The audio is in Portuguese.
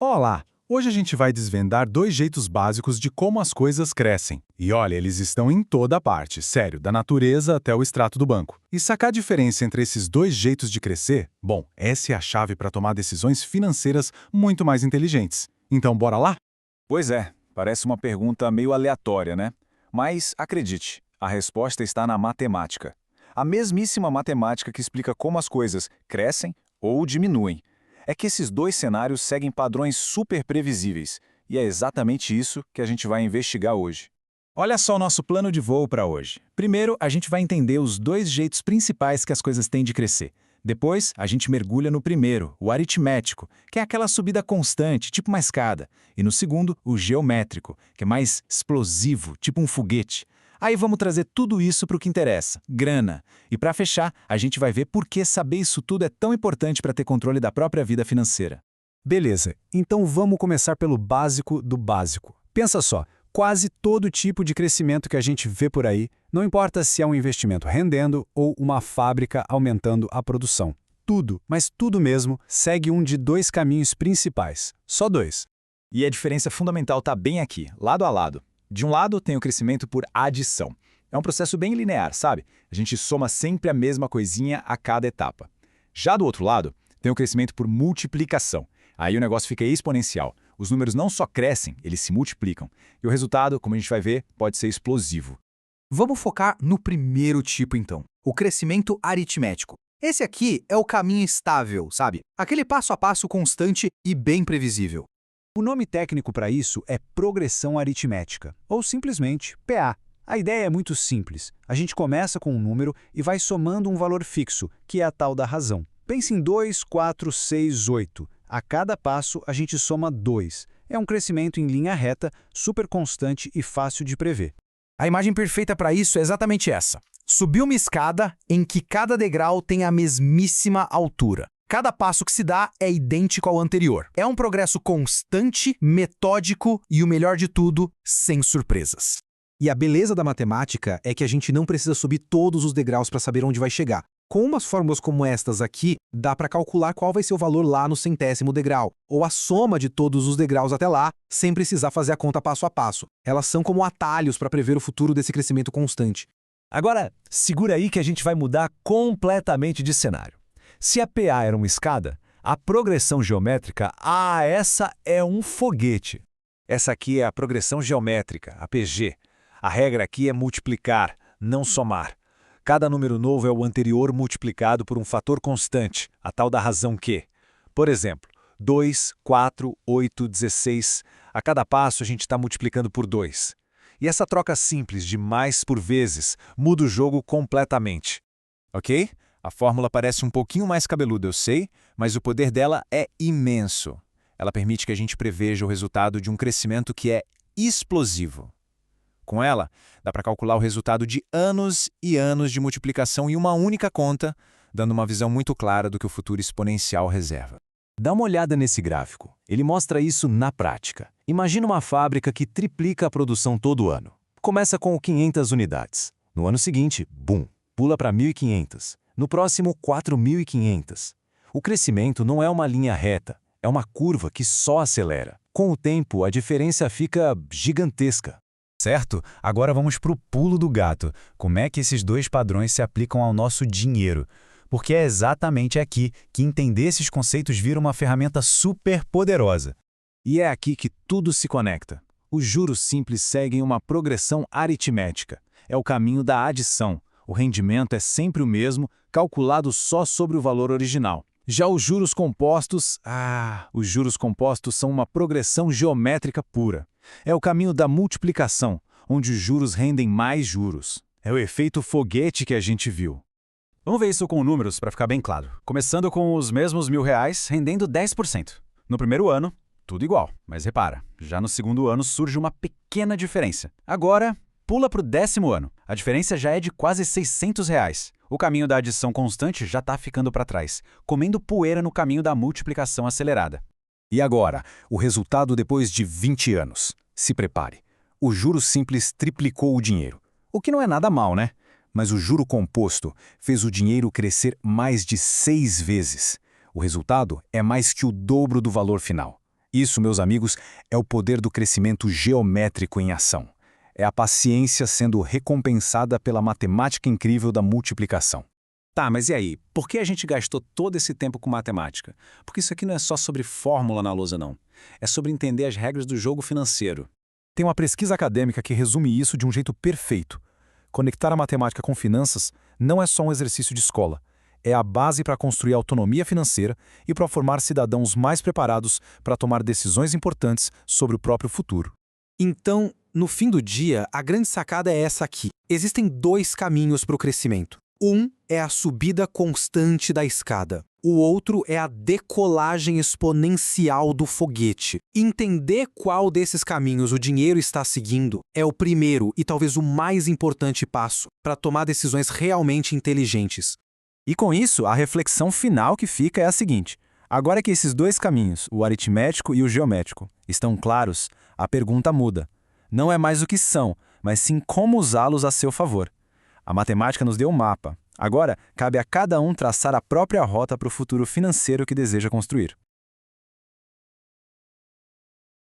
Olá! Hoje a gente vai desvendar dois jeitos básicos de como as coisas crescem. E olha, eles estão em toda parte, sério, da natureza até o extrato do banco. E sacar a diferença entre esses dois jeitos de crescer, bom, essa é a chave para tomar decisões financeiras muito mais inteligentes. Então, bora lá? Pois é, parece uma pergunta meio aleatória, né? Mas acredite, a resposta está na matemática. A mesmíssima matemática que explica como as coisas crescem ou diminuem. É que esses dois cenários seguem padrões super previsíveis, e é exatamente isso que a gente vai investigar hoje. Olha só o nosso plano de voo para hoje. Primeiro, a gente vai entender os dois jeitos principais que as coisas têm de crescer. Depois, a gente mergulha no primeiro, o aritmético, que é aquela subida constante, tipo uma escada. E no segundo, o geométrico, que é mais explosivo, tipo um foguete. Aí vamos trazer tudo isso para o que interessa, grana. E para fechar, a gente vai ver por que saber isso tudo é tão importante para ter controle da própria vida financeira. Beleza, então vamos começar pelo básico do básico. Pensa só, quase todo tipo de crescimento que a gente vê por aí, não importa se é um investimento rendendo ou uma fábrica aumentando a produção. Tudo, mas tudo mesmo, segue um de dois caminhos principais. Só dois. E a diferença fundamental está bem aqui, lado a lado. De um lado, tem o crescimento por adição. É um processo bem linear, sabe? A gente soma sempre a mesma coisinha a cada etapa. Já do outro lado, tem o crescimento por multiplicação. Aí o negócio fica exponencial. Os números não só crescem, eles se multiplicam. E o resultado, como a gente vai ver, pode ser explosivo. Vamos focar no primeiro tipo, então, o crescimento aritmético. Esse aqui é o caminho estável, sabe? Aquele passo a passo constante e bem previsível. O nome técnico para isso é progressão aritmética, ou simplesmente PA. A ideia é muito simples. A gente começa com um número e vai somando um valor fixo, que é a tal da razão. Pense em 2, 4, 6, 8. A cada passo, a gente soma 2. É um crescimento em linha reta, super constante e fácil de prever. A imagem perfeita para isso é exatamente essa. Subir uma escada em que cada degrau tem a mesmíssima altura. Cada passo que se dá é idêntico ao anterior. É um progresso constante, metódico e, o melhor de tudo, sem surpresas. E a beleza da matemática é que a gente não precisa subir todos os degraus para saber onde vai chegar. Com umas fórmulas como estas aqui, dá para calcular qual vai ser o valor lá no 100º degrau, ou a soma de todos os degraus até lá, sem precisar fazer a conta passo a passo. Elas são como atalhos para prever o futuro desse crescimento constante. Agora, segura aí que a gente vai mudar completamente de cenário. Se a PA era uma escada, a progressão geométrica, essa é um foguete. Essa aqui é a progressão geométrica, a PG. A regra aqui é multiplicar, não somar. Cada número novo é o anterior multiplicado por um fator constante, a tal da razão Q. Por exemplo, 2, 4, 8, 16. A cada passo a gente está multiplicando por 2. E essa troca simples de mais por vezes muda o jogo completamente. Ok? A fórmula parece um pouquinho mais cabeluda, eu sei, mas o poder dela é imenso. Ela permite que a gente preveja o resultado de um crescimento que é explosivo. Com ela, dá para calcular o resultado de anos e anos de multiplicação em uma única conta, dando uma visão muito clara do que o futuro exponencial reserva. Dá uma olhada nesse gráfico. Ele mostra isso na prática. Imagina uma fábrica que triplica a produção todo ano. Começa com 500 unidades. No ano seguinte, bum, pula para 1.500. No próximo, 4.500. O crescimento não é uma linha reta, é uma curva que só acelera. Com o tempo, a diferença fica gigantesca. Certo? Agora vamos para o pulo do gato. Como é que esses dois padrões se aplicam ao nosso dinheiro? Porque é exatamente aqui que entender esses conceitos vira uma ferramenta super poderosa. E é aqui que tudo se conecta. Os juros simples seguem uma progressão aritmética. É o caminho da adição. O rendimento é sempre o mesmo, calculado só sobre o valor original. Já os juros compostos, os juros compostos são uma progressão geométrica pura. É o caminho da multiplicação, onde os juros rendem mais juros. É o efeito foguete que a gente viu. Vamos ver isso com números para ficar bem claro. Começando com os mesmos R$ 1.000 rendendo 10%. No primeiro ano, tudo igual, mas repara, já no segundo ano surge uma pequena diferença. Agora, pula para o 10º ano. A diferença já é de quase R$ 600. O caminho da adição constante já está ficando para trás, comendo poeira no caminho da multiplicação acelerada. E agora, o resultado depois de 20 anos. Se prepare. O juro simples triplicou o dinheiro. O que não é nada mal, né? Mas o juro composto fez o dinheiro crescer mais de 6 vezes. O resultado é mais que o dobro do valor final. Isso, meus amigos, é o poder do crescimento geométrico em ação. É a paciência sendo recompensada pela matemática incrível da multiplicação. Tá, mas e aí? Por que a gente gastou todo esse tempo com matemática? Porque isso aqui não é só sobre fórmula na lousa, não. É sobre entender as regras do jogo financeiro. Tem uma pesquisa acadêmica que resume isso de um jeito perfeito. Conectar a matemática com finanças não é só um exercício de escola. É a base para construir autonomia financeira e para formar cidadãos mais preparados para tomar decisões importantes sobre o próprio futuro. Então, no fim do dia, a grande sacada é essa aqui. Existem dois caminhos para o crescimento. Um é a subida constante da escada. O outro é a decolagem exponencial do foguete. Entender qual desses caminhos o dinheiro está seguindo é o primeiro e talvez o mais importante passo para tomar decisões realmente inteligentes. E com isso, a reflexão final que fica é a seguinte. Agora que esses dois caminhos, o aritmético e o geométrico, estão claros, a pergunta muda. Não é mais o que são, mas sim como usá-los a seu favor. A matemática nos deu um mapa. Agora, cabe a cada um traçar a própria rota para o futuro financeiro que deseja construir.